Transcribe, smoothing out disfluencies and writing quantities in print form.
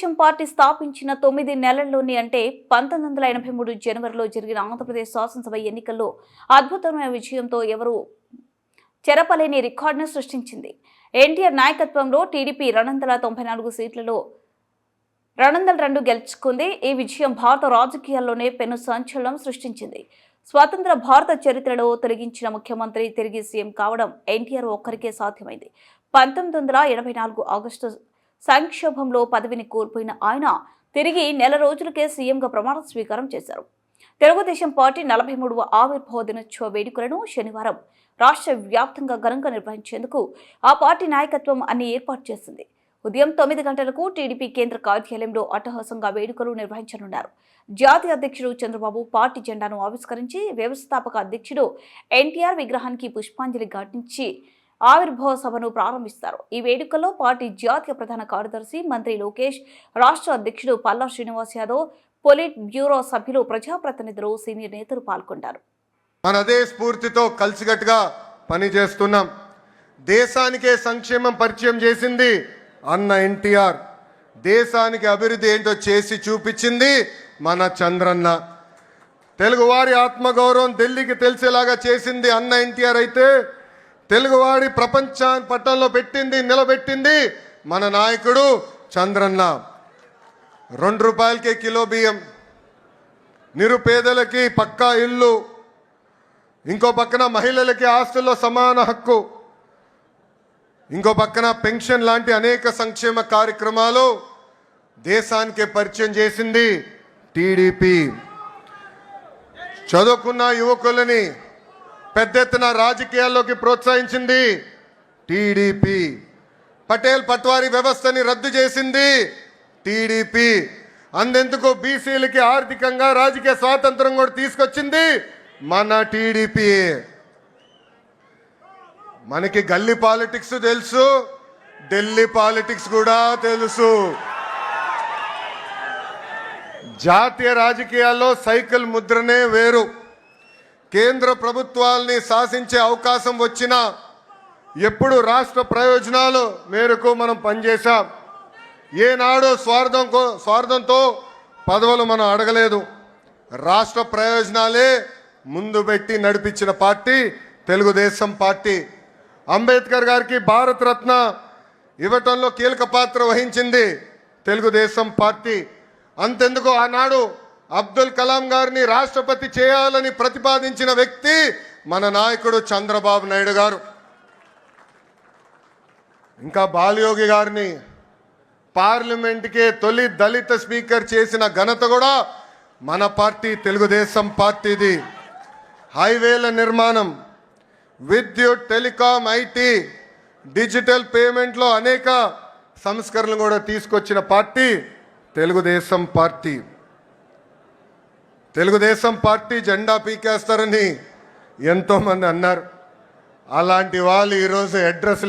Telugu Desam party స్థాపించిన 9 నెలల్లోనే అంటే 1983 జనవరిలో జరిగిన ఆంధ్రప్రదేశ్ శాసనసభ ఎన్నికల్లో అద్భుతమైన విజయంతో ఎవరు చెరపలేని రికార్డును సృష్టించింది. ఎన్టీఆర్ నాయకత్వంలో టీడీపీ 294 సీట్లలో 202 గెలుచుకుంది. ఈ విజయం భారత రాజకీయాల్లోనే పెను సంచలనం సృష్టించింది. స్వతంత్ర భారత చరిత్రలో తొలగించిన ముఖ్యమంత్రి తిరిగి సీఎం కావడం ఎన్టీఆర్ ఒక్కరికే సాధ్యమైంది. 1984 ఆగస్టు సంక్షోభంలో పదవిని కోల్పోయిన ఆయన తిరిగి నెల రోజులకే సీఎంగా ప్రమాణ స్వీకారం చేశారు. తెలుగుదేశం పార్టీ 43వ ఆవిర్భావ దినోత్సవ వేడుకలను శనివారం రాష్ట్ర వ్యాప్తంగా ఘనంగా నిర్వహించేందుకు ఆ పార్టీ నాయకత్వం అన్ని ఏర్పాటు చేసింది. ఉదయం 9 గంటలకు టీడీపీ కేంద్ర కార్యాలయంలో అట్టహాసంగా వేడుకలు నిర్వహించనున్నారు. జాతీయ అధ్యక్షుడు చంద్రబాబు పార్టీ జెండాను ఆవిష్కరించి వ్యవస్థాపక అధ్యక్షుడు ఎన్టీఆర్ విగ్రహానికి పుష్పాంజలి ఘటించి ఆవిర్భావ సభను ప్రారంభిస్తారు. ఈ వేడుకల్లో పార్టీ జాతీయ ప్రధాన కార్యదర్శి మంత్రి లోకేష్, రాష్ట్ర అధ్యక్షుడు పల్లా శ్రీనివాస్ యాదవ్, పొలిట్ బ్యూరో సభ్యులు, ప్రజాప్రతినిధులు, సీనియర్ నేతలు పాల్గొంటారు. మన అదే స్ఫూర్తితో కలిసికట్టుగా పనిచేస్తున్నాం. దేశానికే సంక్షేమం పరిచయం చేసింది అన్న ఎన్టీఆర్. దేశానికి అభివృద్ధి ఏంటో చేసి చూపించింది మన చంద్రన్న. తెలుగువారి ఆత్మగౌరవం ఢిల్లీకి తెలిసేలాగా చేసింది అన్న ఎన్టీఆర్ అయితే, తెలుగువాడి ప్రపంచాన్ని పట్టంలో పెట్టింది, నిలబెట్టింది మన నాయకుడు చంద్రన్న. 2 రూపాయలకే కిలో బియ్యం, నిరుపేదలకి పక్కా ఇల్లు, ఇంకో పక్కన మహిళలకి ఆస్తుల్లో సమాన హక్కు, ఇంకో పక్కన పెన్షన్ లాంటి అనేక సంక్షేమ కార్యక్రమాలు దేశానికే పరిచయం చేసింది టీడీపీ. చదువుకున్న యువకులని పెద్ద ఎత్తున రాజకీయాల్లోకి ప్రోత్సహించింది టీడీపీ. పటేల్ పట్వారీ వ్యవస్థని రద్దు చేసింది టీడీపీ. అందెందుకు బీసీలకి ఆర్థికంగా రాజకీయ స్వాతంత్రం కూడా తీసుకొచ్చింది మన టీడీపీ. మనకి గల్లీ పాలిటిక్స్ తెలుసు, ఢిల్లీ పాలిటిక్స్ కూడా తెలుసు. జాతీయ రాజకీయాల్లో సైకిల్ ముద్రనే వేరు. కేంద్ర ప్రభుత్వాల్ని శాసించే అవకాశం వచ్చినా ఎప్పుడు రాష్ట్ర ప్రయోజనాలు మేరకు మనం పనిచేశాం. ఏనాడు స్వార్థంతో పదవులు మనం అడగలేదు. రాష్ట్ర ప్రయోజనాలే ముందు పెట్టి నడిపించిన పార్టీ తెలుగుదేశం పార్టీ. అంబేద్కర్ గారికి భారతరత్న ఇవ్వటంలో కీలక పాత్ర వహించింది తెలుగుదేశం పార్టీ. అంతెందుకు ఆనాడు అబ్దుల్ కలాం గారిని రాష్ట్రపతి చేయాలని ప్రతిపాదించిన వ్యక్తి మన నాయకుడు చంద్రబాబు నాయుడు గారు. ఇంకా బాలయోగి గారిని పార్లమెంట్కే తొలి దళిత స్పీకర్ చేసిన ఘనత కూడా మన పార్టీ తెలుగుదేశం పార్టీది. హైవేల నిర్మాణం, విద్యుత్, టెలికాం, ఐటీ, డిజిటల్ పేమెంట్లో అనేక సంస్కరణలు కూడా తీసుకొచ్చిన party Telugu Desam party. Telugu Desam party జెండా పీకేస్తారని ఎంతోమంది అన్నారు. అలాంటి వాళ్ళు ఈరోజు అడ్రస్